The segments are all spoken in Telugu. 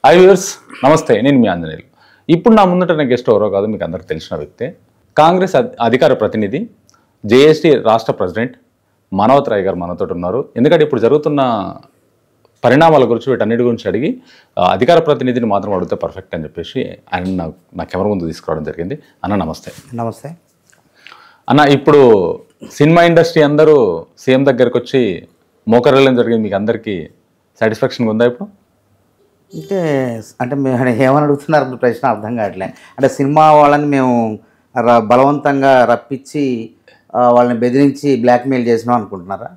హాయ్ వ్యూవర్స్, నమస్తే. నేను మీ ఆంజనేయులు. ఇప్పుడు నా ముందట గెస్ట్ ఎవరో కాదు, మీకు అందరికి తెలిసిన వ్యక్తే. కాంగ్రెస్ అధికార ప్రతినిధి, జేఎస్టీ రాష్ట్ర ప్రెసిడెంట్ మనోత్ రాయ్ గారు మనతో ఉన్నారు. ఎందుకంటే ఇప్పుడు జరుగుతున్న పరిణామాల గురించి, వీటన్నిటి గురించి అడిగి అధికార ప్రతినిధిని మాత్రం అడిగితే పర్ఫెక్ట్ అని చెప్పేసి ఆయన నా కెమెరా ముందు తీసుకురావడం జరిగింది. అన్న నమస్తే. నమస్తే అన్న, ఇప్పుడు సినిమా ఇండస్ట్రీ అందరూ సీఎం దగ్గరికి వచ్చి మోకరిల్లం జరిగింది. మీకు అందరికీ సాటిస్ఫాక్షన్గా ఉందా ఇప్పుడు? అంటే మేము ఏమని అడుగుతున్నారు ప్రశ్న అర్థం కావట్లే. అంటే సినిమా వాళ్ళని మేము బలవంతంగా రప్పించి వాళ్ళని బెదిరించి బ్లాక్మెయిల్ చేసినాం అనుకుంటున్నారా?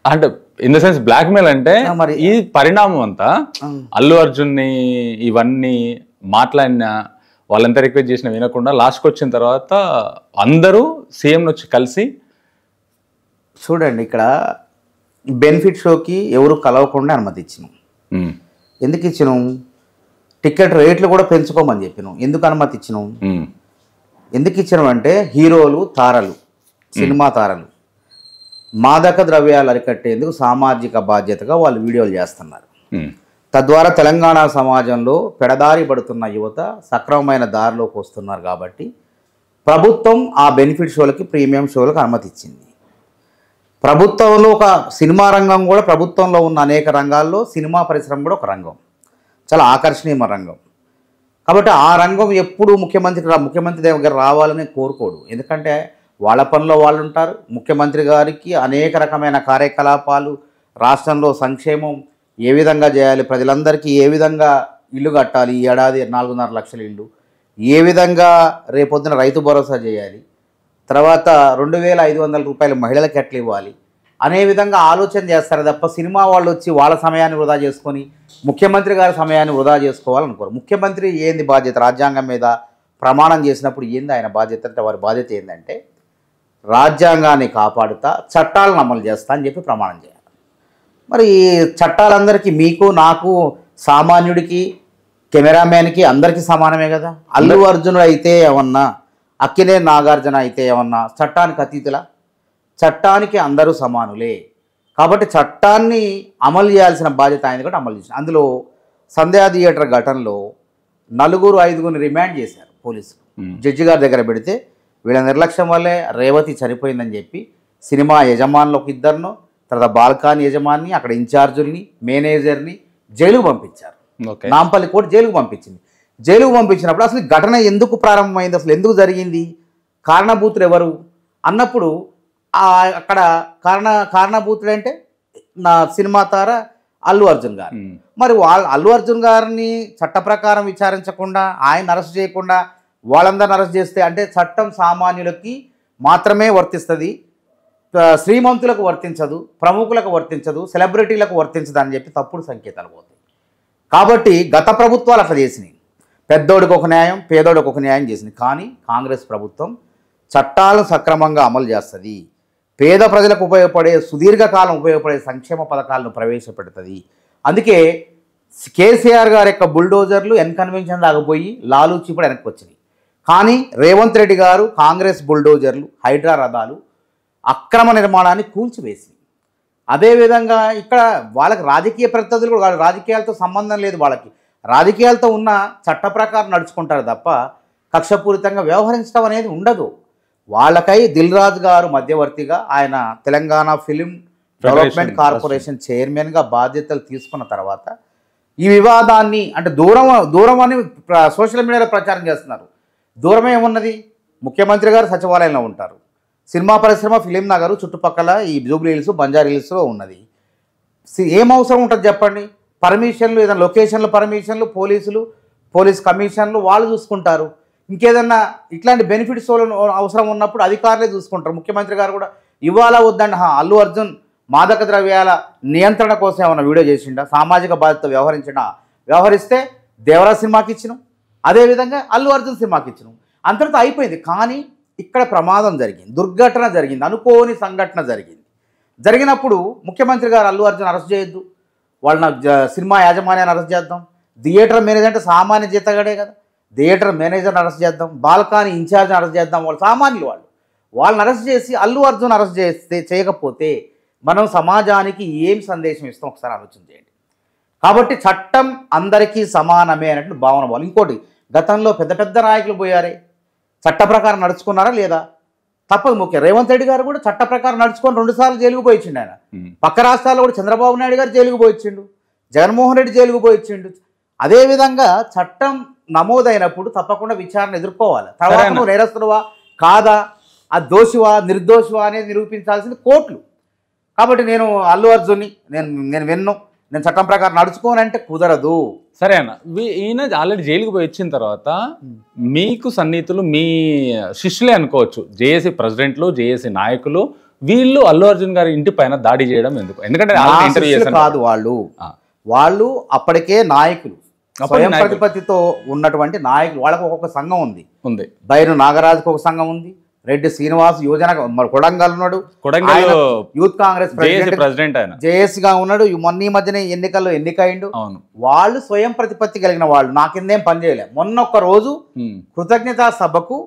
అంటే ఇన్ ద సెన్స్ బ్లాక్మెయిల్ అంటే మరి ఈ పరిణామం అంతా అల్లు అర్జున్ని ఇవన్నీ మాట్లాడిన వాళ్ళంతా రిక్వెస్ట్ చేసిన వినకుండా లాస్ట్కి వచ్చిన తర్వాత అందరూ సీఎం వచ్చి కలిసి చూడండి, ఇక్కడ బెనిఫిట్ షోకి ఎవరు కలవకుండా అనుమతి ఇచ్చినాం. ఎందుకు ఇచ్చినాం? టికెట్ రేట్లు కూడా పెంచుకోమని చెప్పినాం. ఎందుకు అనుమతి ఇచ్చినాం? ఎందుకు ఇచ్చినాం అంటే హీరోలు, తారలు, సినిమా తారలు మాదక ద్రవ్యాలు అరికట్టేందుకు సామాజిక బాధ్యతగా వాళ్ళు వీడియోలు చేస్తున్నారు. తద్వారా తెలంగాణ సమాజంలో పెడదారి పడుతున్న యువత సక్రమమైన దారిలోకి వస్తున్నారు. కాబట్టి ప్రభుత్వం ఆ బెనిఫిట్ షోలకి, ప్రీమియం షోలకు అనుమతి ఇచ్చింది. ప్రభుత్వంలో ఒక సినిమా రంగం కూడా, ప్రభుత్వంలో ఉన్న అనేక రంగాల్లో సినిమా పరిశ్రమ కూడా ఒక రంగం, చాలా ఆకర్షణీయమైన రంగం. కాబట్టి ఆ రంగం ఎప్పుడు ముఖ్యమంత్రి దగ్గర రావాలని కోరుకోడు. ఎందుకంటే వాళ్ళ పనిలో వాళ్ళు ఉంటారు. ముఖ్యమంత్రి గారికి అనేక రకమైన కార్యకలాపాలు, రాష్ట్రంలో సంక్షేమం ఏ విధంగా చేయాలి, ప్రజలందరికీ ఏ విధంగా ఇల్లు కట్టాలి, ఈ ఏడాది 4.5 లక్షల ఇల్లు, ఏ విధంగా రేపొద్దున రైతు భరోసా చేయాలి, తర్వాత 2,500 రూపాయలు మహిళలకు ఎట్లా ఇవ్వాలి అనే విధంగా ఆలోచన చేస్తారు తప్ప సినిమా వాళ్ళు వచ్చి వాళ్ళ సమయాన్ని వృధా చేసుకొని ముఖ్యమంత్రి గారి సమయాన్ని వృధా చేసుకోవాలనుకోరు. ముఖ్యమంత్రి ఏంది బాధ్యత? రాజ్యాంగం మీద ప్రమాణం చేసినప్పుడు ఏంది ఆయన బాధ్యత అంటే, వారి బాధ్యత ఏంటంటే రాజ్యాంగాన్ని కాపాడుతా చట్టాలను అమలు చేస్తా అని చెప్పి ప్రమాణం చేయాలి. మరి చట్టాలందరికీ, మీకు, నాకు, సామాన్యుడికి, కెమెరామ్యాన్కి అందరికీ సమానమే కదా. అల్లు అర్జునుడు అయితే ఏమన్నా, అక్కినే నాగార్జున అయితే ఏమన్నా చట్టానికి అతీతులా? చట్టానికి అందరూ సమానులే. కాబట్టి చట్టాన్ని అమలు చేయాల్సిన బాధ్యత ఆయన కూడా అమలు చేశారు. అందులో సంధ్యా థియేటర్ ఘటనలో 4-5 రిమాండ్ చేశారు పోలీసులు. జడ్జి గారి దగ్గర పెడితే వీళ్ళ నిర్లక్ష్యం వల్లే రేవతి చనిపోయిందని చెప్పి సినిమా యజమానులకు 2, తర్వాత బాల్కాన్ యజమాని, అక్కడ ఇన్ఛార్జుల్ని, మేనేజర్ని జైలుకు పంపించారు. నాంపల్లి కోర్టు జైలుకు పంపించింది. జైలుకు పంపించినప్పుడు అసలు ఘటన ఎందుకు ప్రారంభమైంది, అసలు ఎందుకు జరిగింది, కారణభూతులు ఎవరు అన్నప్పుడు అక్కడ కారణభూతులు అంటే నా సినిమా తార అల్లు అర్జున్ గారు. మరి అల్లు అర్జున్ గారిని చట్ట ప్రకారం విచారించకుండా, ఆయన అరెస్ట్ చేయకుండా వాళ్ళందరిని అరెస్ట్ చేస్తే అంటే చట్టం సామాన్యులకి మాత్రమే వర్తిస్తుంది, శ్రీమంతులకు వర్తించదు, ప్రముఖులకు వర్తించదు, సెలబ్రిటీలకు వర్తించదు అని చెప్పి తప్పుడు సంకేతాలు పోతాయి. కాబట్టి గత ప్రభుత్వాలు అట్లా చేసినాయి. పెద్దోడికి ఒక న్యాయం, పేదోడికి ఒక న్యాయం చేసింది. కానీ కాంగ్రెస్ ప్రభుత్వం చట్టాలను సక్రమంగా అమలు చేస్తుంది, పేద ప్రజలకు ఉపయోగపడే, సుదీర్ఘకాలం ఉపయోగపడే సంక్షేమ పథకాలను ప్రవేశపెడుతుంది. అందుకే కేసీఆర్ గారి యొక్క బుల్డోజర్లు ఎన్కన్వెన్షన్ దాకపోయి లాలూచి కూడా వెనక్కి వచ్చినాయి. కానీ రేవంత్ రెడ్డి గారు కాంగ్రెస్ బుల్డోజర్లు, హైడ్రా రథాలు అక్రమ నిర్మాణాన్ని కూల్చివేసి, అదేవిధంగా ఇక్కడ వాళ్ళకి రాజకీయ ప్రత్యర్థులు కూడా, రాజకీయాలతో సంబంధం లేదు వాళ్ళకి, రాజకీయాలతో ఉన్న చట్ట ప్రకారం నడుచుకుంటారు తప్ప కక్షపూరితంగా వ్యవహరించడం అనేది ఉండదు. వాళ్ళకై దిల్ రాజు గారు మధ్యవర్తిగా, ఆయన తెలంగాణ ఫిలిం డెవలప్మెంట్ కార్పొరేషన్ చైర్మన్గా బాధ్యతలు తీసుకున్న తర్వాత ఈ వివాదాన్ని అంటే దూరం అని సోషల్ మీడియాలో ప్రచారం చేస్తున్నారు. దూరమే ఏమున్నది? ముఖ్యమంత్రి గారు సచివాలయంలో ఉంటారు, సినిమా పరిశ్రమ ఫిలిం నగరు చుట్టుపక్కల ఈ జూబ్లీ హిల్స్, బంజారా హిల్స్లో ఉన్నది. ఏం అవసరం ఉంటుంది చెప్పండి? పర్మిషన్లు, ఏదైనా లొకేషన్లు పర్మిషన్లు, పోలీస్ కమిషన్లు వాళ్ళు చూసుకుంటారు. ఇంకేదన్నా ఇట్లాంటి బెనిఫిట్స్ అవసరం ఉన్నప్పుడు అధికారులే చూసుకుంటారు. ముఖ్యమంత్రి గారు కూడా ఇవ్వాలా వద్దండి, అల్లు అర్జున్ మాదక ద్రవ్యాల నియంత్రణ కోసం ఏమైనా వీడియో చేసిండా, సామాజిక బాధ్యత వ్యవహరిస్తే దేవరా సినిమాకి ఇచ్చినాం, అదేవిధంగా అల్లు అర్జున్ సినిమాకి ఇచ్చినాం, అంతటితో అయిపోయింది. కానీ ఇక్కడ ప్రమాదం జరిగింది, దుర్ఘటన జరిగింది, అనుకోని సంఘటన జరిగినప్పుడు ముఖ్యమంత్రి గారు అల్లు అర్జున్ అరెస్ట్ చేయొద్దు, వాళ్ళ సినిమా యాజమాన్యాన్ని అరెస్ట్ చేద్దాం, థియేటర్ మేనేజర్ అంటే సామాన్య జీతగాడే కదా, థియేటర్ మేనేజర్ని అరెస్ట్ చేద్దాం, బాల్కాని ఇన్ఛార్జ్ని అరెస్ట్ చేద్దాం, వాళ్ళు సామాన్యులు, వాళ్ళని అరెస్ట్ చేసి అల్లు అర్జున్ అరెస్ట్ చేయకపోతే మనం సమాజానికి ఏం సందేశం ఇస్తాం ఒకసారి ఆలోచన చేయండి. కాబట్టి చట్టం అందరికీ సమానమే అనేటువంటి భావన వాళ్ళు. ఇంకోటి, గతంలో పెద్ద పెద్ద నాయకులు పోయారే, చట్ట ప్రకారం నడుచుకున్నారా లేదా? తప్పదు. ముఖ్యం రేవంత్ రెడ్డి గారు కూడా చట్ట ప్రకారం నడుచుకొని 2 సార్లు జైలుకు పోయిచ్చిండు ఆయన. పక్క రాష్ట్రాల్లో కూడా చంద్రబాబు నాయుడు గారు జైలుకు పోయిచ్చిండు, జగన్మోహన్ రెడ్డి జైలుకు పోయిచ్చిండు. అదేవిధంగా చట్టం నమోదైనప్పుడు తప్పకుండా విచారణ ఎదుర్కోవాలి. తర్వాత నువ్వు నేరస్తుడువా కాదా, ఆ దోషివా నిర్దోషివా అనేది నిరూపించాల్సింది కోర్టులు. కాబట్టి నేను అల్లు అర్జున్ని నేను చట్టం ప్రకారం నడుచుకోనంటే కుదరదు. సరే అన్న, ఈయన ఆల్రెడీ జైలుకి పోయి వచ్చిన తర్వాత మీకు సన్నిహితులు మీ శిష్యులే అనుకోవచ్చు, జేఏసీ ప్రెసిడెంట్లు, జేఏసీ నాయకులు, వీళ్ళు అల్లు అర్జున్ గారి ఇంటి పైన దాడి చేయడం ఎందుకు? ఎందుకంటే కాదు, వాళ్ళు అప్పటికే నాయకులు, స్వయం ప్రతిపత్తితో ఉన్నటువంటి నాయకులు. వాళ్ళకు ఒక్కొక్క సంఘం ఉంది. బైరు నాగరాజుకు ఒక సంఘం ఉంది, రెడ్డి శ్రీనివాస్ యువజన కొడంగల్ ఉన్నాడు, యూత్ కాంగ్రెస్ ప్రెసిడెంట్ జేఏసీగా ఉన్నాడు, మొన్న మధ్యనే ఎన్నికల్లో ఎన్నికైండు. వాళ్ళు స్వయం ప్రతిపత్తి కలిగిన వాళ్ళు, నా కిందేం పని చేయలే. మొన్న ఒక్క రోజు కృతజ్ఞతా సభకు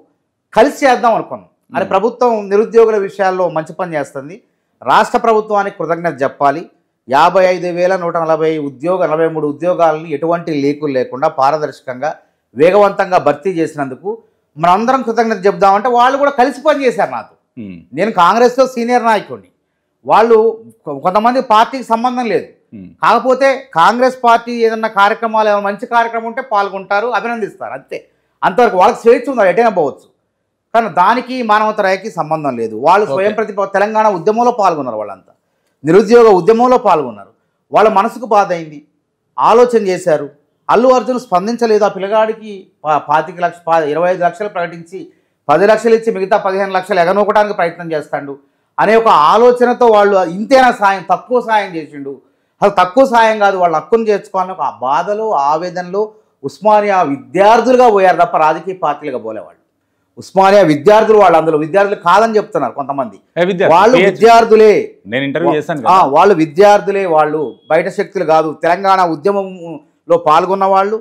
కలిసి చేద్దాం అనుకున్నాం. అని ప్రభుత్వం నిరుద్యోగుల విషయాల్లో మంచి పని చేస్తుంది, రాష్ట్ర ప్రభుత్వానికి కృతజ్ఞత చెప్పాలి. 55,143 ఉద్యోగాలను ఎటువంటి లీకులు లేకుండా పారదర్శకంగా వేగవంతంగా భర్తీ చేసినందుకు మనందరం కృతజ్ఞత చెప్దామంటే వాళ్ళు కూడా కలిసి పని చేశారు నాతో. నేను కాంగ్రెస్లో సీనియర్ నాయకుడిని, వాళ్ళు కొంతమంది పార్టీకి సంబంధం లేదు, కాకపోతే కాంగ్రెస్ పార్టీ ఏదన్నా కార్యక్రమాలు ఏమైనా మంచి కార్యక్రమం ఉంటే పాల్గొంటారు, అభినందిస్తారు, అంతే. అంతవరకు వాళ్ళకి స్వేచ్ఛ ఉంది, ఎటైనా పోవచ్చు. కానీ దానికి మానవతరాయకి సంబంధం లేదు. వాళ్ళు స్వయం తెలంగాణ ఉద్యమంలో పాల్గొన్నారు, వాళ్ళంతా నిరుద్యోగ ఉద్యమంలో పాల్గొన్నారు. వాళ్ళ మనసుకు బాధ అయింది, ఆలోచన చేశారు. అల్లు అర్జున్ స్పందించలేదు. ఆ పిల్లగాడికి 25 లక్షలు ప్రకటించి 10 లక్షలు ఇచ్చి మిగతా 15 లక్షలు ఎగనొక్కడానికి ప్రయత్నం చేస్తాడు అనే ఒక ఆలోచనతో వాళ్ళు ఇంతేనా సాయం, తక్కువ సాయం చేసిండు. అసలు తక్కువ సాయం కాదు, వాళ్ళు హక్కును చేర్చుకోవాలని ఒక బాధలో ఆవేదనలో ఉస్మానియా విద్యార్థులుగా పోయారు తప్ప రాజకీయ పార్టీలుగా పోలేవాళ్ళు. ఉస్మానియా విద్యార్థులు, వాళ్ళు అందులో విద్యార్థులు కాదని చెప్తున్నారు కొంతమంది. వాళ్ళు విద్యార్థులే, నేను ఇంటర్వ్యూ చేశాను, వాళ్ళు విద్యార్థులే, వాళ్ళు బయట శక్తులు కాదు. తెలంగాణ ఉద్యమంలో పాల్గొన్న వాళ్ళు,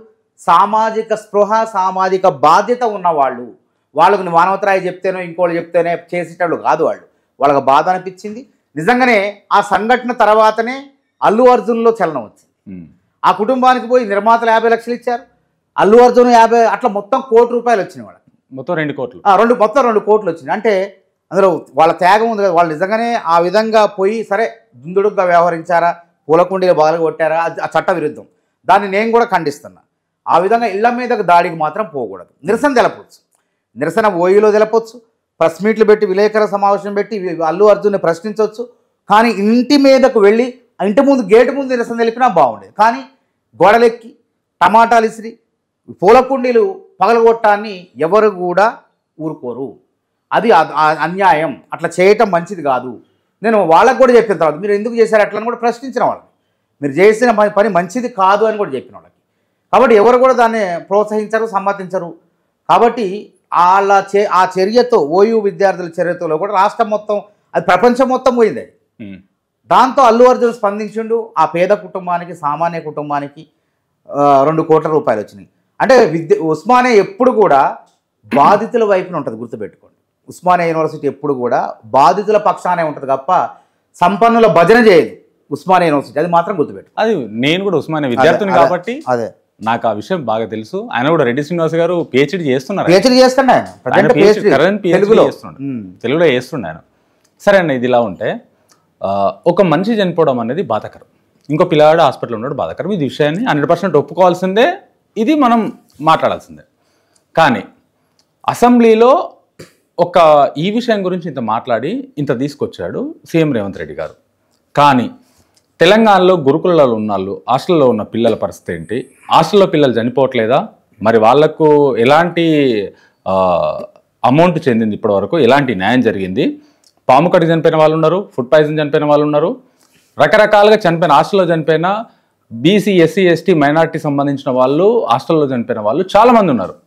సామాజిక స్పృహ సామాజిక బాధ్యత ఉన్నవాళ్ళు. వాళ్ళకు మానవతరాయి చెప్తేనో ఇంకోళ్ళు చెప్తేనే చేసేటప్పుడు కాదు వాళ్ళు. వాళ్ళకి బాధ అనిపించింది. నిజంగానే ఆ సంఘటన తర్వాతనే అల్లు అర్జున్లో చలనం వచ్చింది. ఆ కుటుంబానికి పోయి నిర్మాతలు 50 లక్షలు ఇచ్చారు, అల్లు అర్జున్ 50, అట్లా మొత్తం ₹1 కోటి వచ్చినాయి వాళ్ళకి. మొత్తం 2 కోట్లు, మొత్తం 2 కోట్లు వచ్చినాయి. అంటే అందులో వాళ్ళ త్యాగం ఉంది కదా. వాళ్ళు నిజంగానే ఆ విధంగా పోయి సరే దుందుడుగ్గా వ్యవహరించారా, పూలకుండీలు బాగా కొట్టారా, ఆ చట్ట విరుద్ధం. దాన్ని నేను కూడా ఖండిస్తున్నా. ఆ విధంగా ఇళ్ల మీదకు దాడికి మాత్రం పోకూడదు. నిరసన తెలపవచ్చు, నిరసన ఓయిలో తెలపవచ్చు, ప్రెస్ మీట్లు పెట్టి విలేకరుల సమావేశం పెట్టి అల్లు అర్జున్ని ప్రశ్నించవచ్చు. కానీ ఇంటి మీదకు వెళ్ళి ఇంటి ముందు గేటు ముందు నిరసన తెలిపినా బాగుండేది. కానీ గోడలెక్కి టమాటాలు ఇసిరి పూలకుండీలు పగలగొట్టాన్ని ఎవరు కూడా ఊరుకోరు. అది అన్యాయం, అట్లా చేయటం మంచిది కాదు. నేను వాళ్ళకు కూడా చెప్పిన తర్వాత మీరు ఎందుకు చేశారు అట్లని కూడా ప్రశ్నించిన వాళ్ళకి, మీరు చేసిన పని మంచిది కాదు అని కూడా చెప్పిన వాళ్ళకి. కాబట్టి ఎవరు కూడా దాన్ని ప్రోత్సహించరు, సమ్మతించరు. కాబట్టి ఆ చర్యతో, ఓయూ విద్యార్థుల చర్యతో కూడా రాష్ట్రం మొత్తం, అది ప్రపంచం మొత్తం పోయింది. దాంతో అల్లు అర్జున్ స్పందించిండు. ఆ పేద కుటుంబానికి, సామాన్య కుటుంబానికి ₹2 కోట్ల వచ్చినాయి. అంటే ఉస్మానియా ఎప్పుడు కూడా బాధితుల వైపున ఉంటుంది, గుర్తుపెట్టుకోండి. ఉస్మానియా యూనివర్సిటీ ఎప్పుడు కూడా బాధితుల పక్షానే ఉంటుంది తప్ప సంపన్నుల భజన చేయదు ఉస్మానియా యూనివర్సిటీ, అది మాత్రం గుర్తుపెట్టు. అది నేను కూడా ఉస్మానియా విద్యార్థిని కాబట్టి అదే నాకు ఆ విషయం బాగా తెలుసు. ఆయన కూడా రెడ్డి శ్రీనివాస్ గారు పిహెచ్డి చేస్తున్నారు, తెలుగులో చేస్తుండే ఆయన. సరే అన్న, ఇది ఇలా ఉంటే ఒక మనిషి చనిపోవడం అనేది బాధాకరం, ఇంకో పిల్లాడు హాస్పిటల్లో ఉన్నాడు బాధాకరం. ఇది విషయాన్ని 100% ఒప్పుకోవాల్సిందే, ఇది మనం మాట్లాడాల్సిందే. కానీ అసెంబ్లీలో ఈ విషయం గురించి ఇంత మాట్లాడి ఇంత తీసుకొచ్చాడు సీఎం రేవంత్ రెడ్డి గారు. కానీ తెలంగాణలో గురుకులలో ఉన్నాళ్ళు, హాస్టల్లో ఉన్న పిల్లల పరిస్థితి ఏంటి? హాస్టల్లో పిల్లలు చనిపోవట్లేదా? మరి వాళ్లకు ఎలాంటి అమౌంట్ చెందింది ఇప్పటి వరకు? ఎలాంటి న్యాయం జరిగింది? పాము కడిగి చనిపోయిన వాళ్ళు ఉన్నారు, ఫుడ్ పాయిజన్ చనిపోయిన వాళ్ళు ఉన్నారు, రకరకాలుగా చనిపోయిన, హాస్టల్లో చనిపోయిన బీసీ, ఎస్సీ, ఎస్టీ, మైనార్టీ సంబంధించిన వాళ్ళు, హాస్టల్లో చనిపోయిన వాళ్ళు చాలామంది ఉన్నారు.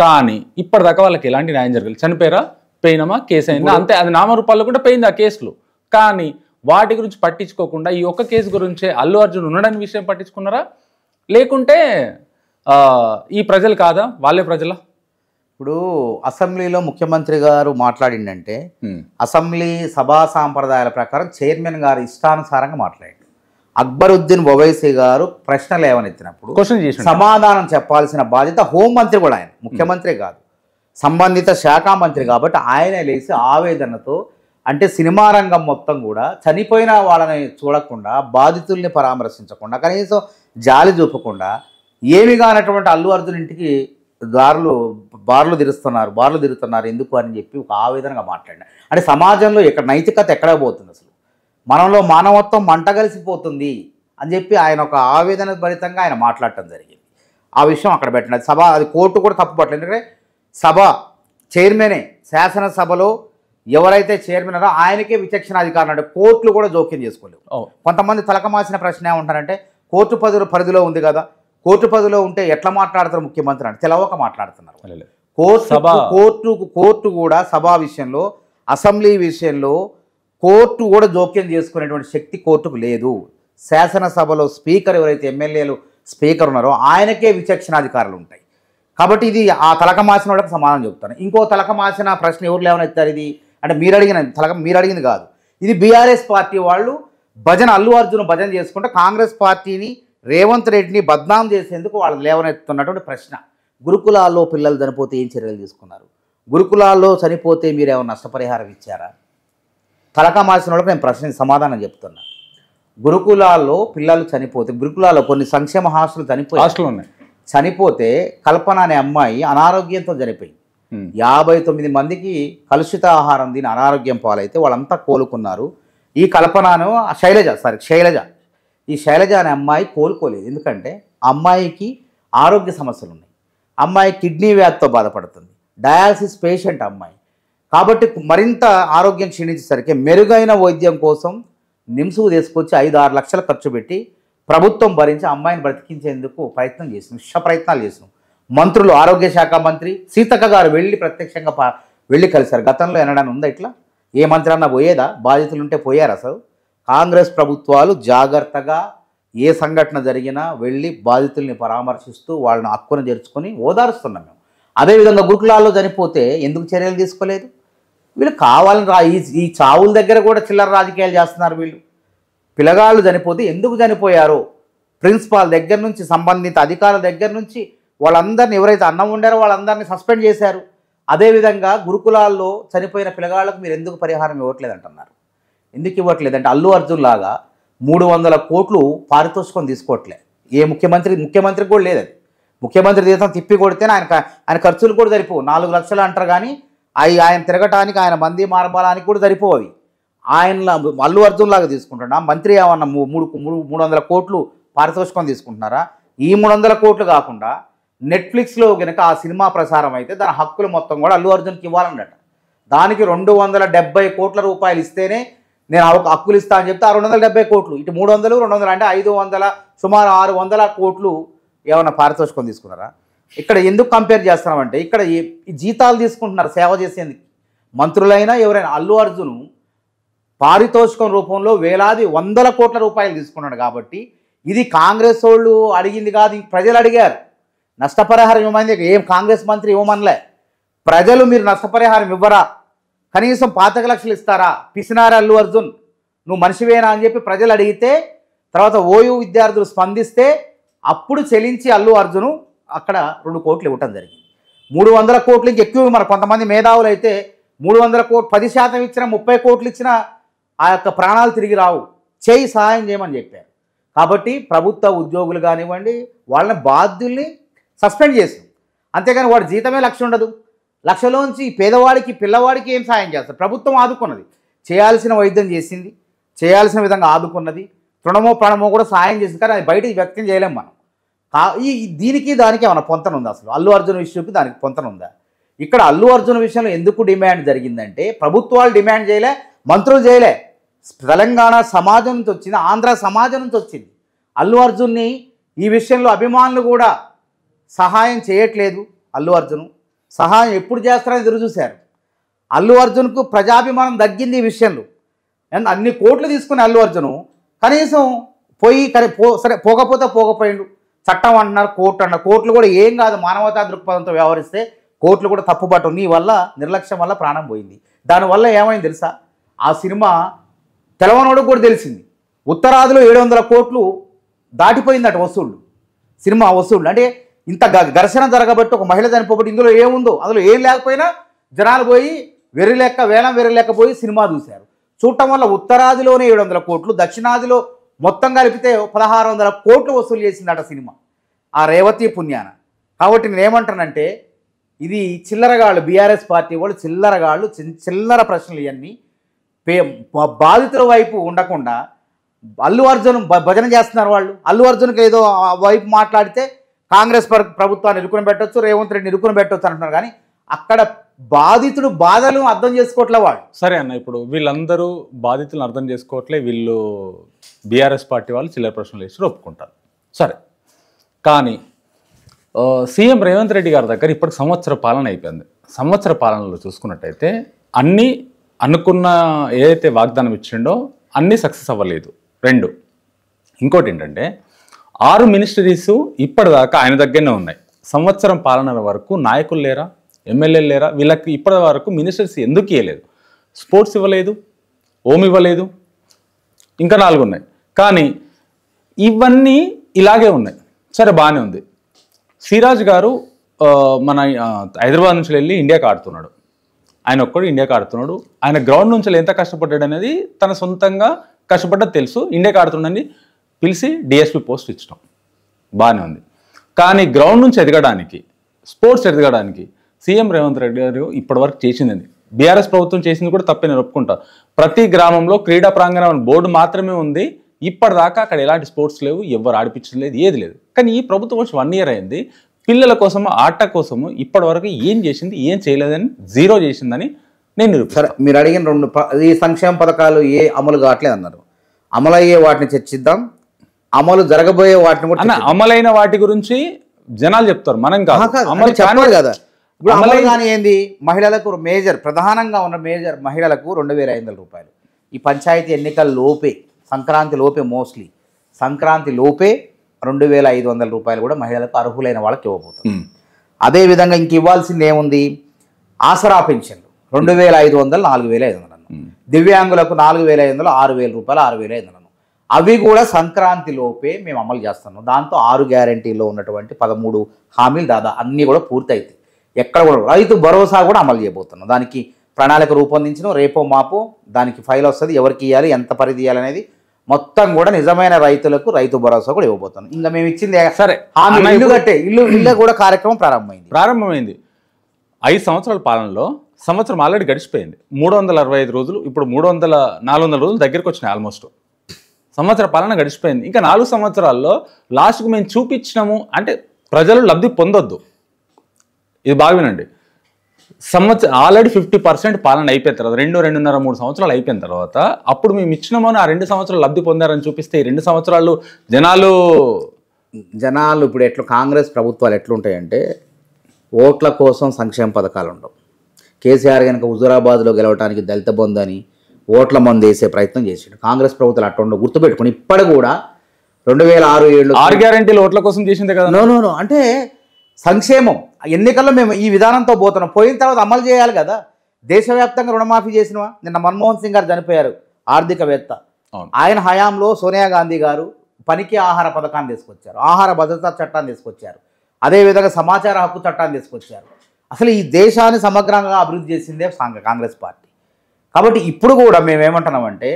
కానీ ఇప్పటిదాకా వాళ్ళకి ఎలాంటి న్యాయం జరగలేదు. చనిపోయారా, పోయినామా, కేసు అయిందా, అంతే. అది నామరూపాల్లో కూడా పోయింది ఆ కేసులు. కానీ వాటి గురించి పట్టించుకోకుండా ఈ ఒక్క కేసు గురించే అల్లు అర్జున్ ఉన్నాడని విషయం పట్టించుకున్నారా? లేకుంటే ఈ ప్రజలు కాదా, వాళ్ళే ప్రజలా? ఇప్పుడు అసెంబ్లీలో ముఖ్యమంత్రి గారు మాట్లాడిందంటే అసెంబ్లీ సభా సాంప్రదాయాల ప్రకారం చైర్మన్ గారు ఇష్టానుసారంగా మాట్లాడాడు. అక్బరుద్దీన్ ఓవైసీ గారు ప్రశ్న లేవనెత్తినప్పుడు క్వశ్చన్ చేసి సమాధానం చెప్పాల్సిన బాధ్యత హోంమంత్రి కూడా, ఆయన ముఖ్యమంత్రి కాదు, సంబంధిత శాఖ మంత్రి కాబట్టి ఆయనే లేచి ఆవేదనతో, అంటే సినిమా రంగం మొత్తం కూడా చనిపోయిన వాళ్ళని చూడకుండా, బాధితుల్ని పరామర్శించకుండా, కనీసం జాలి చూపకుండా, ఏమి కానటువంటి అల్లు అర్జున్ ఇంటికి బార్లు తిరుగుతున్నారు ఎందుకు అని చెప్పి ఒక ఆవేదనగా మాట్లాడినా. అంటే సమాజంలో ఇక్కడ నైతికత ఎక్కడ పోతుంది, అసలు మనలో మానవత్వం మంట కలిసిపోతుంది అని చెప్పి ఆయన ఒక ఆవేదన భరితంగా ఆయన మాట్లాడటం జరిగింది. ఆ విషయం అక్కడ పెట్టిన సభ, అది కోర్టు కూడా తప్పుపట్టలేదు. ఎందుకంటే సభ చైర్మనే, శాసనసభలో ఎవరైతే చైర్మన్ ఉన్నారో ఆయనకే విచక్షణ అధికారం, అంటే కోర్టులు కూడా జోక్యం చేసుకోలేవు. కొంతమంది తలకమాసిన ప్రశ్న ఏమంటారంటే కోర్టు పరిధిలో ఉంది కదా, కోర్టు పరిధిలో ఉంటే ఎట్లా మాట్లాడతారు ముఖ్యమంత్రి అంటే తెలవక మాట్లాడుతున్నారు. కోర్టు కూడా సభా విషయంలో, అసెంబ్లీ విషయంలో కోర్టు కూడా జోక్యం చేసుకునేటువంటి శక్తి కోర్టుకు లేదు. శాసనసభలో స్పీకర్ ఎవరైతే ఎమ్మెల్యేలు స్పీకర్ ఉన్నారో ఆయనకే విచక్షణాధికారులు ఉంటాయి. కాబట్టి ఇది ఆ తలకమాసిన వాళ్ళకి సమాధానం చెప్తాను. ఇంకో తలకమాసిన ప్రశ్న ఎవరు లేవనెత్తారు, ఇది అంటే మీరు అడిగింది కాదు, ఇది బీఆర్ఎస్ పార్టీ వాళ్ళు అల్లు అర్జున్ భజన చేసుకుంటే కాంగ్రెస్ పార్టీని, రేవంత్ రెడ్డిని బద్నాం చేసేందుకు వాళ్ళు లేవనెత్తున్నటువంటి ప్రశ్న. గురుకులాల్లో పిల్లలు చనిపోతే ఏం చర్యలు తీసుకున్నారు, గురుకులాల్లో చనిపోతే మీరు ఏమైనా నష్టపరిహారం ఇచ్చారా? తలకమాసిన వాళ్ళకి నేను ప్రశ్న సమాధానం చెప్తున్నా. గురుకులాల్లో పిల్లలు చనిపోతే, గురుకులాల్లో కొన్ని సంక్షేమ హాస్టల్ చనిపోతే కల్పన అనే అమ్మాయి అనారోగ్యంతో చనిపోయింది. 59 మందికి కలుషిత ఆహారం దీని అనారోగ్యం పాలైతే వాళ్ళంతా కోలుకున్నారు. ఈ కల్పనను శైలజ అనే అమ్మాయి కోలుకోలేదు. ఎందుకంటే అమ్మాయికి ఆరోగ్య సమస్యలు ఉన్నాయి, అమ్మాయి కిడ్నీ వ్యాధితో బాధపడుతుంది, డయాలసిస్ పేషెంట్ అమ్మాయి. కాబట్టి మరింత ఆరోగ్యం క్షీణించేసరికి మెరుగైన వైద్యం కోసం నిమ్స్కు తీసుకొచ్చి 5-6 లక్షలు ఖర్చు పెట్టి ప్రభుత్వం భరించి అమ్మాయిని బ్రతికించేందుకు ప్రయత్నం చేసినాం, ప్రయత్నాలు చేసినాం. మంత్రులు, ఆరోగ్య శాఖ మంత్రి సీతక్క గారు ప్రత్యక్షంగా వెళ్ళి కలిశారు. గతంలో ఎనడానికి ఉందా ఇట్లా? ఏ మంత్రి అన్నా పోయేదా? బాధితులుంటే పోయారు. అసలు కాంగ్రెస్ ప్రభుత్వాలు జాగ్రత్తగా ఏ సంఘటన జరిగినా వెళ్ళి బాధితుల్ని పరామర్శిస్తూ వాళ్ళని హక్కును చేర్చుకొని ఓదారుస్తున్నాం మేము. అదేవిధంగా గురుకులాల్లో చనిపోతే ఎందుకు చర్యలు తీసుకోలేదు? వీళ్ళు కావాలని ఈ చావుల దగ్గర కూడా చిల్లర రాజకీయాలు చేస్తున్నారు వీళ్ళు. పిల్లగాళ్ళు చనిపోతే ఎందుకు చనిపోయారో ప్రిన్సిపాల్ దగ్గర నుంచి, సంబంధిత అధికారుల దగ్గర నుంచి వాళ్ళందరినీ, ఎవరైతే అన్నం ఉండారో వాళ్ళందరినీ సస్పెండ్ చేశారు. అదేవిధంగా గురుకులాల్లో చనిపోయిన పిల్లగాళ్ళకు మీరు ఎందుకు పరిహారం ఇవ్వట్లేదంటున్నారు. ఎందుకు ఇవ్వట్లేదంటే అల్లు అర్జున్ లాగా 300 కోట్లు పారితోషికం తీసుకోవట్లే. ఏ ముఖ్యమంత్రికి కూడా లేదది. ముఖ్యమంత్రి దేశం తిప్పి కొడితేనే ఆయన ఖర్చులు కూడా సరిపోవు. 4 లక్షలు అంటారు కానీ ఆయన తిరగటానికి, ఆయన మంది మార్బలానికి కూడా సరిపోవు అవి. ఆయన అల్లు అర్జున్ లాగా తీసుకుంటున్నా. మంత్రి ఏమన్నా 300 కోట్లు పారితోషికం తీసుకుంటున్నారా? ఈ 300 కోట్లు కాకుండా నెట్ఫ్లిక్స్లో కనుక ఆ సినిమా ప్రసారం అయితే దాని హక్కులు మొత్తం కూడా అల్లు అర్జున్కి ఇవ్వాలన్నట. దానికి 270 కోట్ల రూపాయలు ఇస్తేనే నేను హక్కులు ఇస్తా అని చెప్తే ఆ 270 కోట్లు, ఇటు 300, 200 అంటే 500, సుమారు 600 కోట్లు ఏమన్నా పారితోషికం తీసుకున్నారా? ఇక్కడ ఎందుకు కంపేర్ చేస్తున్నామంటే ఇక్కడ ఈ జీతాలు తీసుకుంటున్నారు సేవ చేసేందుకు. మంత్రులైనా ఎవరైనా అల్లు అర్జున్ పారితోషికం రూపంలో వేలాది 100 కోట్ల రూపాయలు తీసుకున్నాడు. కాబట్టి ఇది కాంగ్రెస్ వాళ్ళు అడిగింది కాదు, ప్రజలు అడిగారు. నష్టపరిహారం ఇవ్వమంది ఏం కాంగ్రెస్ మంత్రి ఇవ్వమనలే. ప్రజలు మీరు నష్టపరిహారం ఇవ్వరా, కనీసం 25 లక్షలు ఇస్తారా, పిసినారా అల్లు అర్జున్ నువ్వు మనిషివేనా అని చెప్పి ప్రజలు అడిగితే, తర్వాత ఓయూ విద్యార్థులు స్పందిస్తే అప్పుడు చెల్లించి అల్లు అర్జున్ అక్కడ 2 కోట్లు ఇవ్వటం జరిగింది. 300 కోట్లు ఇంకెక్కువ. మన కొంతమంది మేధావులు అయితే 300 కోట్లు 10% ఇచ్చినా, 30 కోట్లు ఇచ్చినా ఆ యొక్క ప్రాణాలు తిరిగి రావు, సహాయం చేయమని చెప్పారు. కాబట్టి ప్రభుత్వ ఉద్యోగులు కానివ్వండి, వాళ్ళని బాధ్యుల్ని సస్పెండ్ చేసాం. అంతేగాని వాడి జీతమే 1,00,000 ఉండదు. 1,00,000లోంచి పేదవాడికి, పిల్లవాడికి ఏం సాయం చేస్తారు? ప్రభుత్వం ఆదుకున్నది, చేయాల్సిన వైద్యం చేసింది, చేయాల్సిన విధంగా ఆదుకున్నది, తృణమో ప్రాణమో కూడా సాయం చేసింది. కానీ అది బయటికి వ్యక్తం చేయలేం మనం. దీనికి దానికి ఏమైనా పొంతన ఉందా? అసలు అల్లు అర్జున్ విషయంకి దానికి పొంతన ఉందా? ఇక్కడ అల్లు అర్జున్ విషయంలో ఎందుకు డిమాండ్ జరిగిందంటే ప్రభుత్వాలు డిమాండ్ చేయలే, మంత్రులు చేయలే, తెలంగాణ సమాజం నుంచి వచ్చింది, ఆంధ్ర సమాజం నుంచి వచ్చింది. అల్లు అర్జున్ని ఈ విషయంలో అభిమానులు కూడా సహాయం చేయట్లేదు. అల్లు అర్జున్ సహాయం ఎప్పుడు చేస్తారని ఎదురు చూశారు. అల్లు అర్జున్కు ప్రజాభిమానం తగ్గింది ఈ విషయంలో. అన్ని కోట్లు తీసుకుని అల్లు అర్జును కనీసం సరే పోకపోయిండు. చట్టం అంటున్నారు, కోర్టు అంటున్నారు. కోర్టులు కూడా ఏం కాదు, మానవతా దృక్పథంతో వ్యవహరిస్తే కోర్టులు కూడా తప్పుపట్టు. నీ వల్ల నిర్లక్ష్యం వల్ల ప్రాణం పోయింది. దానివల్ల ఏమైంది తెలుసా? ఆ సినిమా తెలవనోడికి కూడా తెలిసింది. ఉత్తరాదిలో 700 కోట్లు దాటిపోయిందట వసూళ్ళు, సినిమా వసూళ్ళు. అంటే ఇంత ఘర్షణ జరగబట్టి, ఒక మహిళ చనిపోబట్టి ఇందులో ఏముందో, అందులో ఏం లేకపోయినా జనాలు పోయి వెర్రి లెక్క, వేలం వెర్రి లెక్క పోయి సినిమా చూశారు. చూడటం వల్ల ఉత్తరాదిలోనే 700 కోట్లు, దక్షిణాదిలో మొత్తం కలిపితే 1600 కోట్లు వసూలు చేసిందట సినిమా, ఆ రేవతి పుణ్యాన. కాబట్టి నేనేమంటానంటే, ఇది చిల్లరగాళ్ళు, బీఆర్ఎస్ పార్టీ వాళ్ళు చిల్లరగాళ్ళు, చిల్లర ప్రశ్నలు ఇవన్నీ. బాధితుల వైపు ఉండకుండా అల్లు అర్జున్ భజన చేస్తున్నారు వాళ్ళు. అల్లు అర్జున్కి ఏదో వైపు మాట్లాడితే కాంగ్రెస్ ప్రభుత్వాన్ని ఇరుకుని పెట్టవచ్చు, రేవంత్ రెడ్డిని ఇరుకుని పెట్టవచ్చు అంటున్నారు. కానీ అక్కడ బాధితుడు బాధలు అర్థం చేసుకోవట్లే వాళ్ళు. సరే అన్న, ఇప్పుడు వీళ్ళందరూ బాధితులను అర్థం చేసుకోవట్లే, వీళ్ళు బీఆర్ఎస్ పార్టీ వాళ్ళు చిల్లర ప్రశ్నలు వేసి ఒప్పుకుంటారు. సరే, కానీ సీఎం రేవంత్ రెడ్డి గారి దగ్గర ఇప్పటికి సంవత్సర పాలన అయిపోయింది. సంవత్సర పాలనలో చూసుకున్నట్టయితే అన్నీ అనుకున్న ఏదైతే వాగ్దానం ఇచ్చిండో అన్నీ సక్సెస్ అవ్వలేదు. 2, ఇంకోటి ఏంటంటే 6 మినిస్ట్రీస్ ఇప్పటిదాకా ఆయన దగ్గరనే ఉన్నాయి. సంవత్సరం పాలన వరకు నాయకులు లేరా, ఎమ్మెల్యేలు లేరా? వీళ్ళకి ఇప్పటి వరకు మినిస్టర్స్ ఎందుకు ఇవ్వలేదు? స్పోర్ట్స్ ఇవ్వలేదు, హోమ్ ఇవ్వలేదు, ఇంకా 4 ఉన్నాయి. కానీ ఇవన్నీ ఇలాగే ఉన్నాయి. సరే, బాగానే ఉంది. సిరాజ్ గారు మన హైదరాబాద్ నుంచి వెళ్ళి ఇండియాకి ఆడుతున్నాడు. ఆయన ఒక్కడు ఇండియాకి ఆడుతున్నాడు. ఆయన గ్రౌండ్ నుంచి ఎంత కష్టపడ్డాడు అనేది తన సొంతంగా కష్టపడ్డది తెలుసు. ఇండియాకి ఆడుతున్నాడని పిలిచి డిఎస్పీ పోస్ట్ ఇచ్చడం బాగానే ఉంది. కానీ గ్రౌండ్ నుంచి ఎదగడానికి, స్పోర్ట్స్ ఎదగడానికి సీఎం రేవంత్ రెడ్డి గారు ఇప్పటివరకు చేసిందండి. బీఆర్ఎస్ ప్రభుత్వం చేసింది కూడా తప్పే, నేను ఒప్పుకుంటా. ప్రతి గ్రామంలో క్రీడా ప్రాంగణం బోర్డు మాత్రమే ఉంది. ఇప్పటిదాకా అక్కడ ఎలాంటి స్పోర్ట్స్ లేవు, ఎవరు ఆడిపించలేదు, ఏది లేదు. కానీ ఈ ప్రభుత్వం వచ్చి 1 ఇయర్ అయింది. పిల్లల కోసము, ఆట కోసము ఇప్పటివరకు ఏం చేసింది, ఏం చేయలేదని, 0 చేసిందని నేను. సరే, మీరు అడిగిన 2 ఈ సంక్షేమ పథకాలు అమలు కావట్లేదు అన్నారు. అమలు అయ్యే వాటిని చర్చిద్దాం, అమలు జరగబోయే వాటిని కూడా. అన్న, అమలైన వాటి గురించి జనాలు చెప్తారు, మనం కాదు. అమలు చెప్పాలి కదా. ఇప్పుడు అమలు కానీ ఏంది, మహిళలకు ప్రధానంగా ఉన్న మేజర్ మహిళలకు 2500 రూపాయలు ఈ పంచాయతీ ఎన్నికల లోపే, సంక్రాంతి లోపే, మోస్ట్లీ సంక్రాంతి లోపే 2500 రూపాయలు కూడా మహిళలకు అర్హులైన వాళ్ళకి ఇవ్వబోతుంది. అదేవిధంగా ఇంక ఇవ్వాల్సింది ఏముంది, ఆసరా పెన్షన్లు 2500, 4500, దివ్యాంగులకు 4500, 6000 రూపాయలు, 6500. అవి కూడా సంక్రాంతి లోపే మేము అమలు చేస్తున్నాం. దాంతో 6 గ్యారంటీలో ఉన్నటువంటి 13 హామీలు దాదాపు అన్నీ కూడా పూర్తయితాయి. ఎక్కడ కూడా రైతు భరోసా కూడా అమలు చేయబోతున్నాం. దానికి ప్రణాళిక రూపొందించడం, రేపో మాపో దానికి ఫైల్ వస్తుంది, ఎవరికి ఇవ్వాలి, ఎంత పరిధి ఇవ్వాలి అనేది మొత్తం కూడా నిజమైన రైతులకు రైతు భరోసా కూడా ఇవ్వబోతున్నాం. ఇంకా మేము ఇచ్చింది సరే హామీ, ఇల్లు కట్టే ఇల్లు కూడా కార్యక్రమం ప్రారంభమైంది. 5 సంవత్సరాల పాలనలో సంవత్సరం ఆల్రెడీ గడిచిపోయింది. 365 రోజులు, ఇప్పుడు 400 రోజులు దగ్గరికి వచ్చినాయి. ఆల్మోస్ట్ సంవత్సర పాలన గడిచిపోయింది. ఇంకా 4 సంవత్సరాల్లో లాస్ట్కు మేము చూపించినాము అంటే ప్రజలు లబ్ధి పొందొద్దు. ఇది బాగా వినండి. ఆల్రెడీ 50% పాలన అయిపోయిన తర్వాత, 2.5, 3 సంవత్సరాలు అయిపోయిన తర్వాత అప్పుడు మేము ఇచ్చినామని ఆ 2 సంవత్సరాలు లబ్ధి పొందారని చూపిస్తే ఈ 2 సంవత్సరాలు జనాలు ఇప్పుడు ఎట్లా కాంగ్రెస్ ప్రభుత్వాలు ఎట్లుంటాయంటే, ఓట్ల కోసం సంక్షేమ పథకాలు ఉండవు. కేసీఆర్ కనుక హుజూరాబాద్లో గెలవడానికి దళిత బంధు అని ఓట్ల మందు వేసే ప్రయత్నం చేసాడు. కాంగ్రెస్ ప్రభుత్వాలు అట్లా ఉండవు, గుర్తుపెట్టుకుని. ఇప్పటి కూడా 2006-7 6 గ్యారెంటీలు ఓట్ల కోసం చేసిందే కదా. నో అంటే సంక్షేమం ఎన్నికల్లో మేము ఈ విధానంతో పోతున్నాం. పోయిన తర్వాత అమలు చేయాలి కదా. దేశవ్యాప్తంగా రుణమాఫీ చేసినవా? నిన్న మన్మోహన్ సింగ్ గారు చనిపోయారు, ఆర్థికవేత్త. ఆయన హయాంలో సోనియా గాంధీ గారు పనికి ఆహార పథకాన్ని తీసుకొచ్చారు, ఆహార భద్రతా చట్టాన్ని తీసుకొచ్చారు, అదేవిధంగా సమాచార హక్కు చట్టాన్ని తీసుకొచ్చారు. అసలు ఈ దేశాన్ని సమగ్రంగా అభివృద్ధి చేసిందే కాంగ్రెస్ పార్టీ. కాబట్టి ఇప్పుడు కూడా మేమేమంటున్నామంటే,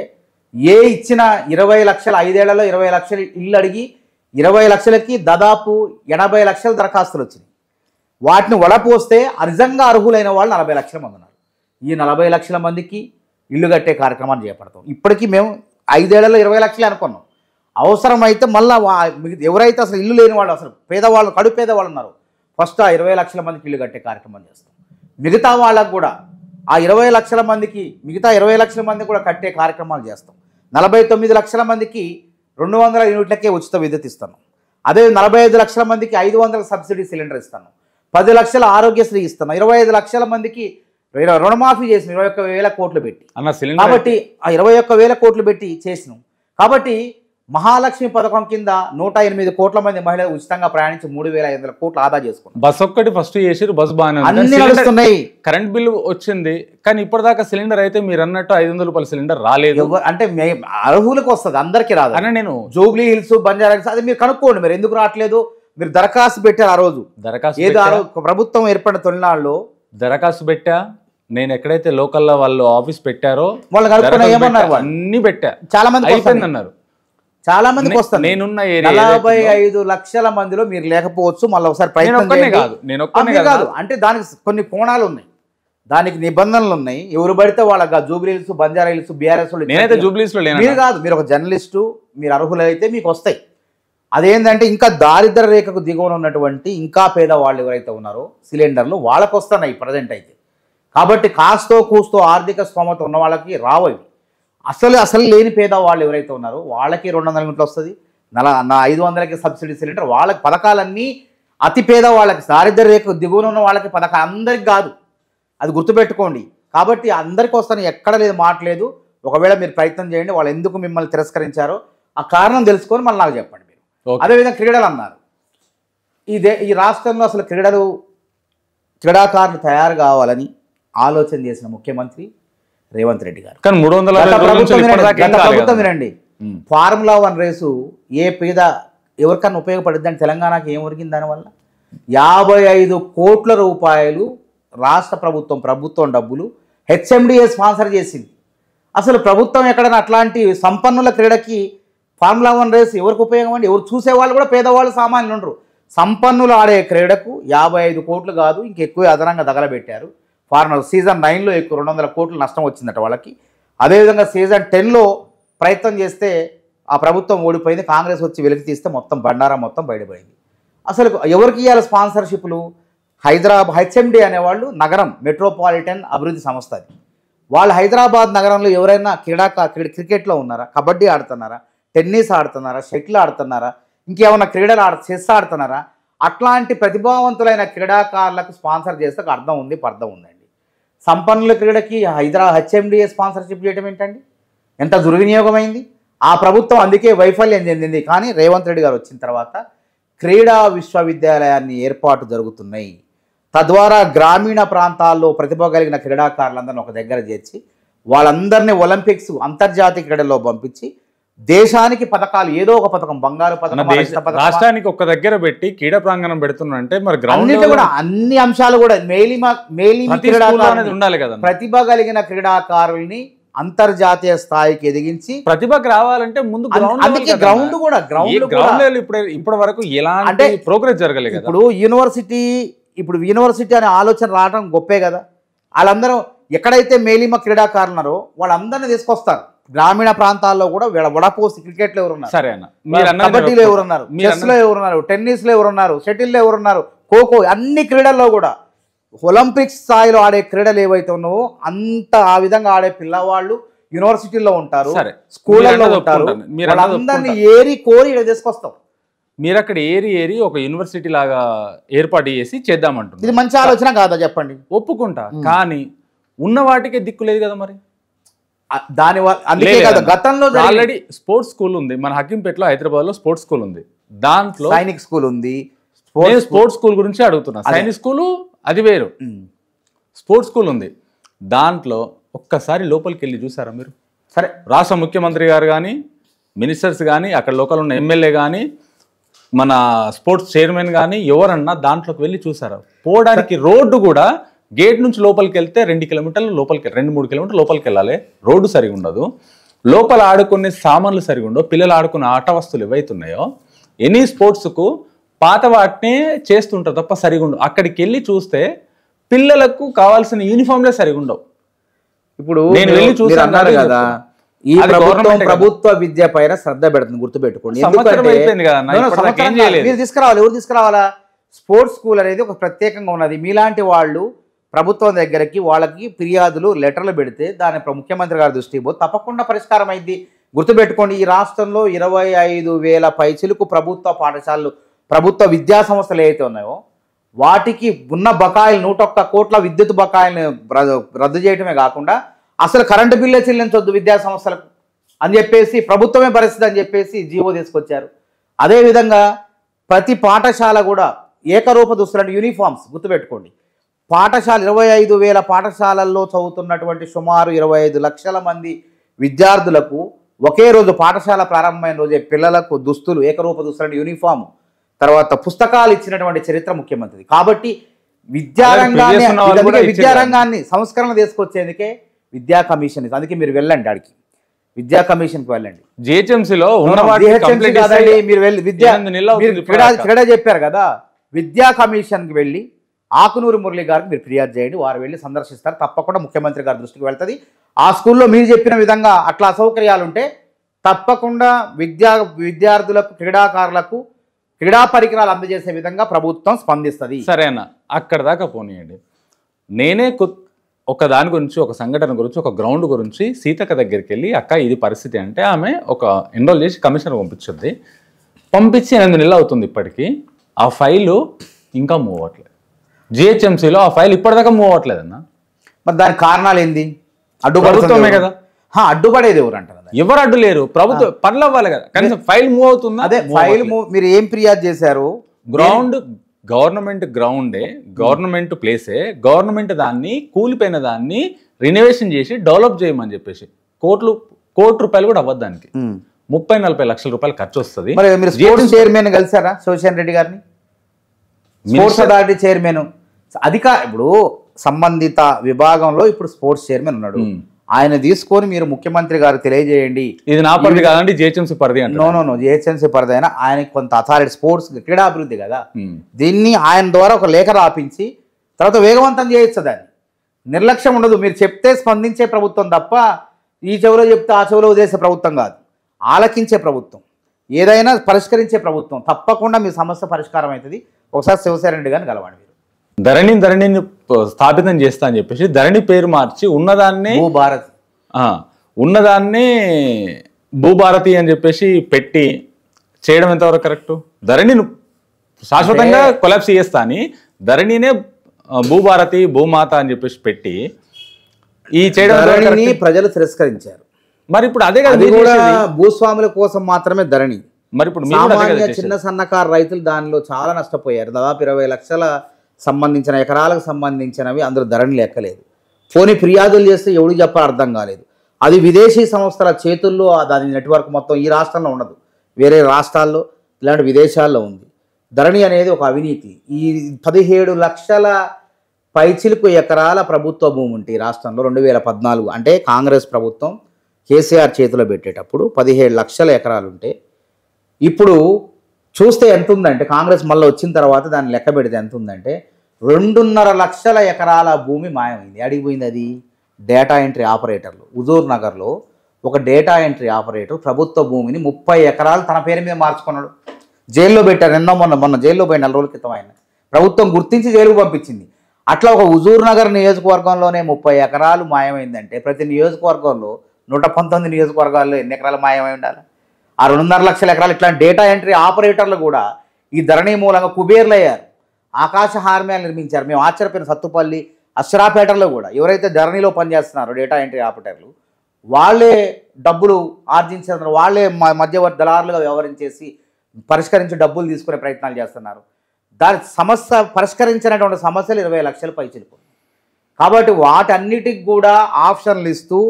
ఇచ్చిన 20 లక్షల 5 ఏళ్లలో 20 లక్షలు ఇల్లు అడిగి 20 లక్షలకి దాదాపు 80 లక్షల దరఖాస్తులు వచ్చినాయి. వాటిని వడపోస్తే నిజంగా అర్హులైన వాళ్ళు 40 లక్షల మంది ఉన్నారు. ఈ 40 లక్షల మందికి ఇల్లు కట్టే కార్యక్రమాన్ని చేపడతాం. ఇప్పటికీ మేము 5 ఏళ్లలో 20 లక్షలే అనుకున్నాం. అవసరమైతే మళ్ళీ ఎవరైతే అసలు ఇల్లు లేని వాళ్ళు, అసలు పేదవాళ్ళు, కడు పేదవాళ్ళు ఉన్నారు, ఫస్ట్ ఆ 20 లక్షల మందికి ఇల్లు కట్టే కార్యక్రమం చేస్తాం. మిగతా వాళ్ళకు కూడా ఆ 20 లక్షల మందికి, మిగతా 20 లక్షల మందికి కూడా కట్టే కార్యక్రమాలు చేస్తాం. 49 లక్షల మందికి 200 యూనిట్లకే ఉచిత విద్యుత్ ఇస్తాను. అదే 45 లక్షల మందికి 500 సబ్సిడీ సిలిండర్ ఇస్తాను. 10 లక్షల ఆరోగ్యశ్రీ ఇస్తాను. 25 లక్షల మందికి రుణమాఫీ చేసిన 21,000 కోట్లు పెట్టి. కాబట్టి ఆ 21,000 కోట్లు పెట్టి చేసినాం. కాబట్టి మహాలక్ష్మి పథకం కింద 108 కోట్ల మంది మహిళలు ఉచితంగా ప్రయాణించి 3,500 కోట్లు ఆదా చేసుకున్నారు. బస్ ఒక్కటి ఫస్ట్ చేసిరు, బస్ బాగానే ఉంది. అన్ని నడుస్తున్నాయి. కరెంట్ బిల్లు వచ్చింది, కానీ ఇప్పటిదాకా సిలిండర్ అయితే మీరు అన్నట్టు 500 రూపాయల సిలిండర్ రాలేదు. అంటే అర్హులకు వస్తుంది, అందరికీ రాదు. అన్న నేను జూబ్లీ హిల్స్, బంజారా హిల్స్ అది మీరు కనుక్కోండి. మీరు ఎందుకు రావట్లేదు? మీరు దరఖాస్తు పెట్టారు ఆ రోజు. ఏదో ఆ రోజు ప్రభుత్వం ఏర్పడిన తొలినాళ్ళు దరఖాస్తు పెట్టా. నేను ఎక్కడైతే లోకల్లో వాళ్ళు ఆఫీస్ పెట్టారో వాళ్ళు కనుక్కున్నా ఏమన్నారు? అన్ని పెట్టా, చాలా మంది అయిపోయింది అన్నారు. చాలా మందికి వస్తుంది. నేనున్న 45 లక్షల మందిలో మీరు లేకపోవచ్చు. మళ్ళీ ఒకసారి ప్రయత్నం కాదు. అంటే దానికి కొన్ని కోణాలు ఉన్నాయి, దానికి నిబంధనలు ఉన్నాయి. ఎవరు పడితే వాళ్ళ Jubilee hills, Banjara hills, BRS నేనైతే జూబ్లీ హిల్స్ లో మీరు కాదు, మీరు ఒక జర్నలిస్టు, మీరు అర్హులైతే మీకు వస్తాయి. అదేంటంటే ఇంకా దారిద్ర రేఖకు దిగువన ఉన్నటువంటి ఇంకా పేదవాళ్ళు ఎవరైతే ఉన్నారో సిలిండర్లు వాళ్ళకు వస్తున్నాయి ప్రజెంట్ అయితే. కాబట్టి కాస్తో కూస్తో ఆర్థిక స్తోమత ఉన్న వాళ్ళకి రావవి. అసలు లేని పేదవాళ్ళు ఎవరైతే ఉన్నారో వాళ్ళకి 200 యూనిట్లు వస్తుంది. 500కి సబ్సిడీ సిలిండర్. వాళ్ళకి పథకాలన్నీ అతి పేదవాళ్ళకి, దారిద్ర రేఖకు దిగువన ఉన్న వాళ్ళకి పథకాలు, అందరికి కాదు. అది గుర్తుపెట్టుకోండి. కాబట్టి అందరికీ వస్తాను, ఎక్కడ లేదు, మాట లేదు. ఒకవేళ మీరు ప్రయత్నం చేయండి. వాళ్ళు ఎందుకు మిమ్మల్ని తిరస్కరించారో ఆ కారణం తెలుసుకొని మళ్ళీ నాకు చెప్పండి మీరు. అదేవిధంగా క్రీడలు అన్నారు. ఈ రాష్ట్రంలో అసలు క్రీడాకారులు తయారు కావాలని ఆలోచన చేసిన ముఖ్యమంత్రి రేవంత్ రెడ్డి గారు. కానీ 300 ప్రభుత్వం వినండి, ఫార్ములా 1 రేసు ఏ పేద ఎవరికన్నా ఉపయోగపడుద్దని తెలంగాణకి ఏం ఒరిగింది? దానివల్ల 55 కోట్ల రూపాయలు రాష్ట్ర ప్రభుత్వం డబ్బులు హెచ్ఎండిఏ స్పాన్సర్ చేసింది. అసలు ప్రభుత్వం ఎక్కడైనా అట్లాంటి సంపన్నుల క్రీడకి ఫార్ములా 1 రేసు ఎవరికి ఉపయోగం అండి? ఎవరు చూసేవాళ్ళు కూడా పేదవాళ్ళు, సామాన్యులు ఉండరు. సంపన్నులు ఆడే క్రీడకు 55 కోట్లు కాదు, ఇంకెక్కువ అదనంగా తగలబెట్టారు. సీజన్ 9లో ఎక్కువ 200 కోట్లు నష్టం వచ్చిందట వాళ్ళకి. అదేవిధంగా సీజన్ 10లో ప్రయత్నం చేస్తే ఆ ప్రభుత్వం ఓడిపోయింది. కాంగ్రెస్ వచ్చి వెలికి తీస్తే మొత్తం బండారా మొత్తం బయటపడింది. అసలు ఎవరికి ఇవ్వాలి స్పాన్సర్షిప్లు? హెచ్ఎండి అనేవాళ్ళు నగరం మెట్రోపాలిటన్ అభివృద్ధి సంస్థ అది. వాళ్ళు హైదరాబాద్ నగరంలో ఎవరైనా క్రికెట్లో ఉన్నారా, కబడ్డీ ఆడుతున్నారా, టెన్నిస్ ఆడుతున్నారా, షటిల్ ఆడుతున్నారా, ఇంకేమైనా క్రీడలు చెస్ ఆడుతున్నారా? అట్లాంటి ప్రతిభావంతులైన క్రీడాకారులకు స్పాన్సర్ చేస్తే అర్థం ఉంది, పర్థం ఉందండి. సంపన్నుల క్రీడకి హెచ్ఎండిఏ స్పాన్సర్షిప్ చేయడం ఏంటండి? ఎంత దుర్వినియోగమైంది. ఆ ప్రభుత్వం అందుకే వైఫల్యం చెందింది. కానీ రేవంత్ రెడ్డి గారు వచ్చిన తర్వాత క్రీడా విశ్వవిద్యాలయాన్ని ఏర్పాటు జరుగుతున్నాయి. తద్వారా గ్రామీణ ప్రాంతాల్లో ప్రతిభ కలిగిన క్రీడాకారులందరినీ ఒక దగ్గర చేర్చి వాళ్ళందరినీ ఒలింపిక్స్, అంతర్జాతీయ క్రీడల్లో పంపించి దేశానికి పథకాలు, ఏదో ఒక పథకం, బంగారు పథకం, రాష్ట్రానికి ఒక దగ్గర పెట్టి క్రీడా ప్రాంగణం పెడుతున్నంటే మరి గ్రౌండ్ కూడా అన్ని అంశాలు కూడా ఉండాలి కదా. ప్రతిభ కలిగిన క్రీడాకారుల్ని అంతర్జాతీయ స్థాయికి ఎదిగించి ప్రతిభకు రావాలంటే ముందు గ్రౌండ్ కూడా ఇప్పటి వరకు ఎలాంటి ప్రోగ్రెస్ జరగలేదు. ఇప్పుడు యూనివర్సిటీ అనే ఆలోచన రావడం గొప్పే కదా. వాళ్ళందరూ ఎక్కడైతే మేలిమ క్రీడాకారులు ఉన్నారో వాళ్ళందరినీ తీసుకొస్తారు. గ్రామీణ ప్రాంతాల్లో కూడా వడపోసి క్రికెట్లో ఎవరున్నారు, సరే అన్న, కబడ్డీలో ఎవరున్నారు, చెస్లో ఎవరున్నారు, టెన్నిస్లో ఎవరున్నారు, షటిల్లో ఎవరున్నారు, ఖోఖో, అన్ని క్రీడల్లో కూడా ఒలింపిక్స్ స్థాయిలో ఆడే క్రీడలు ఏవైతే ఉన్నావో అంత ఆ విధంగా ఆడే పిల్లవాళ్ళు యూనివర్సిటీల్లో ఉంటారు, స్కూళ్ళల్లో ఉంటారు. వాళ్ళందరినీ ఏరి కోరి ఇక్కడ తీసుకొస్తాం. మీరు అక్కడ ఏరి ఒక యూనివర్సిటీ లాగా ఏర్పాటు చేసి చేద్దామంటుంది. ఇది మంచి ఆలోచన కాదా చెప్పండి? ఒప్పుకుంటా, కానీ ఉన్న వాటికే దిక్కు లేదు కదా. మరి దానివల్ల అందుకే కదా గతంలో ఆల్రెడీ స్పోర్ట్స్ స్కూల్ ఉంది మన హకీంపేటలో, హైదరాబాద్లో స్పోర్ట్స్ స్కూల్ ఉంది. దాంట్లో సైనిక్ స్కూల్ ఉంది. స్పోర్ట్స్ స్కూల్ గురించి అడుగుతున్నా. సైనిక్ స్కూలు అది వేరు, స్పోర్ట్స్ స్కూల్ ఉంది. దాంట్లో ఒక్కసారి లోపలికి వెళ్ళి చూసారా మీరు? సరే, రాష్ట్ర ముఖ్యమంత్రి గారు కానీ, మినిస్టర్స్ కానీ, అక్కడ లోకల్ ఉన్న ఎమ్మెల్యే కానీ, మన స్పోర్ట్స్ చైర్మన్ కానీ ఎవరన్నా దాంట్లోకి వెళ్ళి చూసారా? పోవడానికి రోడ్డు కూడా గేట్ నుంచి లోపలికి వెళ్తే 2 కిలోమీటర్లు లోపలికి, 2-3 కిలోమీటర్లు లోపలికి వెళ్ళాలి. రోడ్డు సరిగా ఉండదు. లోపల ఆడుకునే సామాన్లు సరిగా ఉండవు. పిల్లలు ఆడుకునే ఆట వస్తువులు ఏవైతున్నాయో ఎనీ స్పోర్ట్స్కు పాత వాటినే చేస్తుంటారు తప్ప సరిగా ఉండవు. అక్కడికి వెళ్ళి చూస్తే పిల్లలకు కావాల్సిన యూనిఫామ్లే సరిగా ఉండవు. ఇప్పుడు నేను వెళ్ళి చూసాను కదా, ఈ ప్రభుత్వ విద్య పైన శ్రద్ధ పెడుతుంది, గుర్తుపెట్టుకోండి. మీరు తీసుకురావాలి. ఎవరు తీసుకురావాలా? స్పోర్ట్స్ స్కూల్ అనేది ఒక ప్రత్యేకంగా ఉన్నది. మీలాంటి వాళ్ళు ప్రభుత్వం దగ్గరికి వాళ్ళకి ఫిర్యాదులు, లెటర్లు పెడితే దాని ముఖ్యమంత్రి గారి దృష్టికి పోతే తప్పకుండా పరిష్కారం అయింది. గుర్తుపెట్టుకోండి, ఈ రాష్ట్రంలో 25,000 పైచిలకు ప్రభుత్వ పాఠశాలలు, ప్రభుత్వ విద్యా సంస్థలు ఏవైతే ఉన్నాయో వాటికి ఉన్న బకాయిలు 101 కోట్ల విద్యుత్ బకాయిలను రద్దు చేయడమే కాకుండా అసలు కరెంటు బిల్లే చెల్లించొద్దు విద్యా సంస్థలకు. అని చెప్పేసి ప్రభుత్వమే భరిస్తుంది అని చెప్పేసి జీవో తీసుకొచ్చారు. అదేవిధంగా ప్రతి పాఠశాల కూడా ఏకరూప దుస్తులు అంటే యూనిఫామ్స్ గుర్తుపెట్టుకోండి. పాఠశాల 25,000 పాఠశాలల్లో చదువుతున్నటువంటి సుమారు 25 లక్షల మంది విద్యార్థులకు ఒకే రోజు పాఠశాల ప్రారంభమైన రోజే పిల్లలకు దుస్తులు ఏకరూప దుస్తులు అంటే యూనిఫామ్, తర్వాత పుస్తకాలు ఇచ్చినటువంటి చరిత్ర ముఖ్యమంత్రిది. కాబట్టి విద్యారంగాన్ని సంస్కరణ తీసుకొచ్చేందుకే విద్యా కమిషన్. అందుకే మీరు వెళ్ళండి, ఆడికి విద్యా కమిషన్కి వెళ్ళండి. జిహెచ్ఎంసీలో మీరు వెళ్ళి క్రీడా చెప్పారు కదా, విద్యా కమిషన్కి వెళ్ళి ఆకునూరు మురళి గారికి మీరు ఫిర్యాదు చేయండి. వారు వెళ్ళి సందర్శిస్తారు, తప్పకుండా ముఖ్యమంత్రి గారి దృష్టికి వెళ్తుంది. ఆ స్కూల్లో మీరు చెప్పిన విధంగా అట్లా అసౌకర్యాలు ఉంటే తప్పకుండా విద్యార్థులకు క్రీడాకారులకు క్రీడా పరికరాలు అందజేసే విధంగా ప్రభుత్వం స్పందిస్తుంది. సరేనా, అక్కడ దాకా పోనీయండి. నేనే ఒక దాని గురించి, ఒక సంఘటన గురించి, ఒక గ్రౌండ్ గురించి సీతక్క దగ్గరికి వెళ్ళి అక్క ఇది పరిస్థితి అంటే ఆమె ఒక ఎన్రోల్ చేసి కమిషనర్ పంపించింది. పంపించి 8 నెలలు అవుతుంది ఇప్పటికీ. ఆ ఫైలు ఇంకా మూవ్ అవ్వట్లేదు. జిహెచ్ఎంసీలో ఆ ఫైల్ ఇప్పటిదాకా మూవ్ అవ్వట్లేదన్న. మరి దానికి కారణాలు ఏంది? ప్రభుత్వమే కదా. అడ్డుపడేది ఎవరు అంటారు? ఎవరు అడ్డు లేరు, ప్రభుత్వం పనులు అవ్వాలి కదా. కనీసం ఫైల్ మూవ్ అవుతుందా? అదే ఫైల్ మీరు ఏం ఫిర్యాదు చేశారు? గ్రౌండ్ గవర్నమెంట్ గ్రౌండే, గవర్నమెంట్ ప్లేసే, గవర్నమెంట్ దాన్ని కూలిపోయిన దాన్ని రినోవేషన్ చేసి డెవలప్ చేయమని చెప్పేసి కోటి రూపాయలు కూడా అవ్వదు దానికి. 30-40 లక్షల రూపాయలు ఖర్చు వస్తుంది. మీరు స్పోర్ట్స్ చైర్మన్ కలిసారా శివశేఖర్ రెడ్డి గారిని? స్పోర్ట్స్ అథారిటీ చైర్మన్ ఇప్పుడు సంబంధిత విభాగంలో ఇప్పుడు స్పోర్ట్స్ చైర్మన్ ఉన్నాడు. ఆయన తీసుకొని మీరు ముఖ్యమంత్రి గారు తెలియజేయండి, ఇది నా పరిధి కాదండి, జిహెచ్ఎంసీ పరిధి అంటే. నో జిహెచ్ఎంసీ పరిధి అయినా ఆయనకి కొంత అథారిటీ, స్పోర్ట్స్ క్రీడాభివృద్ధి కదా, దీన్ని ఆయన ద్వారా ఒక లేఖ రాపించి తర్వాత వేగవంతం చేయొచ్చు. దాన్ని నిర్లక్ష్యం ఉండదు. మీరు చెప్తే స్పందించే ప్రభుత్వం తప్ప ఈ చెవిలో చెప్తే ఆ చెవిలో వదిలేసే ప్రభుత్వం కాదు. ఆలకించే ప్రభుత్వం, ఏదైనా పరిష్కరించే ప్రభుత్వం. తప్పకుండా మీ సమస్య పరిష్కారం అవుతుంది. ఒకసారి శివశేఖర్ రెడ్డి గారిని కలవండి. ధరణిని స్థాపితం చేస్తా అని చెప్పేసి ధరణి పేరు మార్చి ఉన్నదాన్ని భూభారతి అని చెప్పేసి పెట్టి చేయడం ఎంతవరకు కరెక్ట్? ధరణిని శాశ్వతంగా కొలాప్స్ చేస్తా అని ధరణినే భూభారతి భూమాత అని చెప్పేసి పెట్టి ఈ చేయడం ప్రజలు తిరస్కరించారు. మరి ఇప్పుడు అదే కదా, భూస్వాముల కోసం మాత్రమే ధరణి. మరి ఇప్పుడు చిన్న సన్నకారు రైతులు దానిలో చాలా నష్టపోయారు. దాదాపు 20 లక్షల సంబంధించిన ఎకరాలకు సంబంధించినవి అందరూ ధరణి లెక్కలేదు. పోనీ ఫిర్యాదులు చేస్తే ఎవరికి చెప్పాలో అర్థం కాలేదు. అది విదేశీ సంస్థల చేతుల్లో దాని నెట్వర్క్ మొత్తం ఈ రాష్ట్రంలో ఉండదు, వేరే రాష్ట్రాల్లో ఇలాంటి విదేశాల్లో ఉంది. ధరణి అనేది ఒక అవినీతి. ఈ 17 లక్షల పైచిలుకు ఎకరాల ప్రభుత్వ భూమి ఉంటే ఈ రాష్ట్రంలో 2014 అంటే కాంగ్రెస్ ప్రభుత్వం కేసీఆర్ చేతిలో పెట్టేటప్పుడు 17 లక్షల ఎకరాలు ఉంటే ఇప్పుడు చూస్తే ఎంత ఉందంటే, కాంగ్రెస్ మళ్ళీ వచ్చిన తర్వాత దాన్ని లెక్క పెడితే ఎంత ఉందంటే 2.5 లక్షల ఎకరాల భూమి మాయమైంది. అడిగిపోయింది. అది డేటా ఎంట్రీ ఆపరేటర్లు. హుజూర్ నగర్లో ఒక డేటా ఎంట్రీ ఆపరేటర్ ప్రభుత్వ భూమిని 30 ఎకరాలు తన పేరు మీద మార్చుకున్నాడు. జైల్లో పెట్టారు. మొన్న జైల్లో పోయి 4 రోజుల క్రితం ఆయన ప్రభుత్వం గుర్తించి జైలుకు పంపించింది. అట్లా ఒక హుజూర్ నగర్ నియోజకవర్గంలోనే 30 ఎకరాలు మాయమైందంటే ప్రతి నియోజకవర్గంలో 119 నియోజకవర్గాల్లో ఎన్ని ఎకరాలు మాయమై ఉండాలి? ఆ 2.5 లక్షల ఎకరాలు. ఇట్లాంటి డేటా ఎంట్రీ ఆపరేటర్లు కూడా ఈ ధరణి మూలంగా కుబేర్లు అయ్యారు. ఆకాశ హార్మ్యాలు నిర్మించారు. మేము ఆశ్చర్యపోయిన సత్తుపల్లి అశ్రాపేటలో కూడా ఎవరైతే ధరణిలో పనిచేస్తున్నారో డేటా ఎంట్రీ ఆపరేటర్లు వాళ్ళే డబ్బులు ఆర్జించారు. వాళ్ళే మధ్యవర్తి దళారులుగా వ్యవహరించేసి పరిష్కరించి డబ్బులు తీసుకునే ప్రయత్నాలు చేస్తున్నారు. దాని సమస్య పరిష్కరించినటువంటి సమస్యలు 20 లక్షల పైచిలుకు. కాబట్టి వాటన్నిటికి కూడా ఆప్షన్లు ఇస్తూ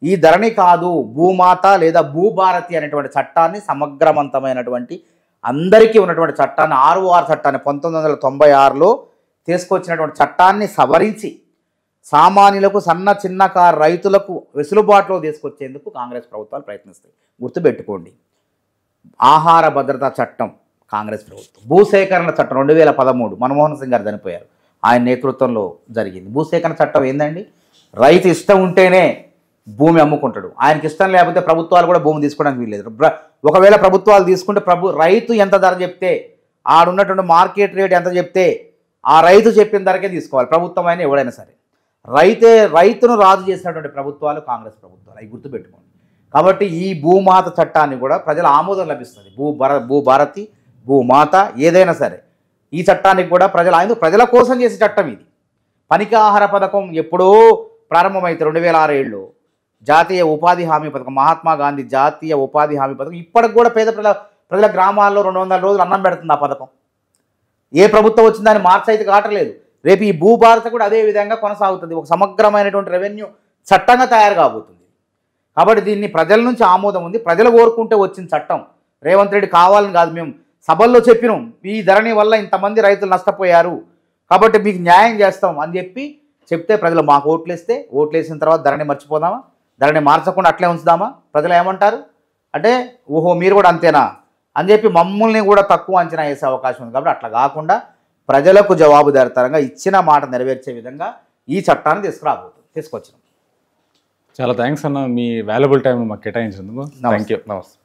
ఈ ధరణి కాదు భూమాత లేదా భూభారతి అనేటువంటి చట్టాన్ని సమగ్రవంతమైనటువంటి అందరికీ ఉన్నటువంటి చట్టాన్ని 6 చట్టాన్ని 1996లో తీసుకొచ్చినటువంటి చట్టాన్ని సవరించి సామాన్యులకు చిన్నకారు రైతులకు వెసులుబాటులో తీసుకొచ్చేందుకు కాంగ్రెస్ ప్రభుత్వాలు ప్రయత్నిస్తాయి. గుర్తుపెట్టుకోండి, ఆహార భద్రతా చట్టం కాంగ్రెస్ ప్రభుత్వం, భూసేకరణ చట్టం 2013 మన్మోహన్ సింగ్ గారు చనిపోయారు, ఆయన నేతృత్వంలో జరిగింది. భూసేకరణ చట్టం ఏందండి? రైతు ఇష్టం ఉంటేనే భూమి అమ్ముకుంటాడు. ఆయనకి ఇష్టం లేకపోతే ప్రభుత్వాలు కూడా భూమి తీసుకోవడానికి వీల్లేదు. ఒకవేళ ప్రభుత్వాలు తీసుకుంటే రైతు ఎంత ధర చెప్తే, ఆడున్నటువంటి మార్కెట్ రేట్ ఎంత చెప్తే ఆ రైతు చెప్పిన ధరకే తీసుకోవాలి, ప్రభుత్వం అయినా ఎవడైనా సరే. రైతును రాజు చేసినటువంటి ప్రభుత్వాలు కాంగ్రెస్ ప్రభుత్వాలు, అవి గుర్తుపెట్టుకోండి. కాబట్టి ఈ భూమాత చట్టాన్ని కూడా ప్రజల ఆమోదం లభిస్తుంది. భూభారతి భూమాత ఏదైనా సరే ఈ చట్టానికి కూడా ప్రజల కోసం చేసే చట్టం ఇది. పనికి ఆహార పథకం ఎప్పుడో ప్రారంభమైతే 2006లో జాతీయ ఉపాధి హామీ పథకం, మహాత్మా గాంధీ జాతీయ ఉపాధి హామీ పథకం ఇప్పటికి కూడా పేద ప్రజల గ్రామాల్లో 200 రోజులు అన్నం పెడుతుంది ఆ పథకం. ఏ ప్రభుత్వం వచ్చిందని మార్చైతే కావట్లేదు. రేపు ఈ భూభారత కూడా అదే విధంగా కొనసాగుతుంది. ఒక సమగ్రమైనటువంటి రెవెన్యూ చట్టంగా తయారు కాబోతుంది. కాబట్టి దీన్ని ప్రజల నుంచి ఆమోదం ఉంది. ప్రజలు కోరుకుంటే వచ్చిన చట్టం. రేవంత్ రెడ్డి కావాలని కాదు, మేము సభల్లో చెప్పినాం ఈ ధరణి వల్ల ఇంతమంది రైతులు నష్టపోయారు కాబట్టి మీకు న్యాయం చేస్తాం అని చెప్తే ప్రజలు మాకు ఓట్లేస్తే, ఓట్లేసిన తర్వాత ధరణి మర్చిపోదామా? ధరణి మార్చకుండా అట్లే ఉంచుదామా? ప్రజలు ఏమంటారు అంటే ఓహో మీరు కూడా అంతేనా అని చెప్పి మమ్మల్ని కూడా తక్కువ అంచనా వేసే అవకాశం ఉంది. కాబట్టి అట్లా కాకుండా ప్రజలకు జవాబుదారితనంగా ఇచ్చిన మాట నెరవేర్చే విధంగా ఈ చట్టాన్ని తీసుకొచ్చినాం. చాలా థ్యాంక్స్ అన్న, మీ వాల్యుబుల్ టైం మాకు కేటాయించినందుకు. Thank you. నమస్తే.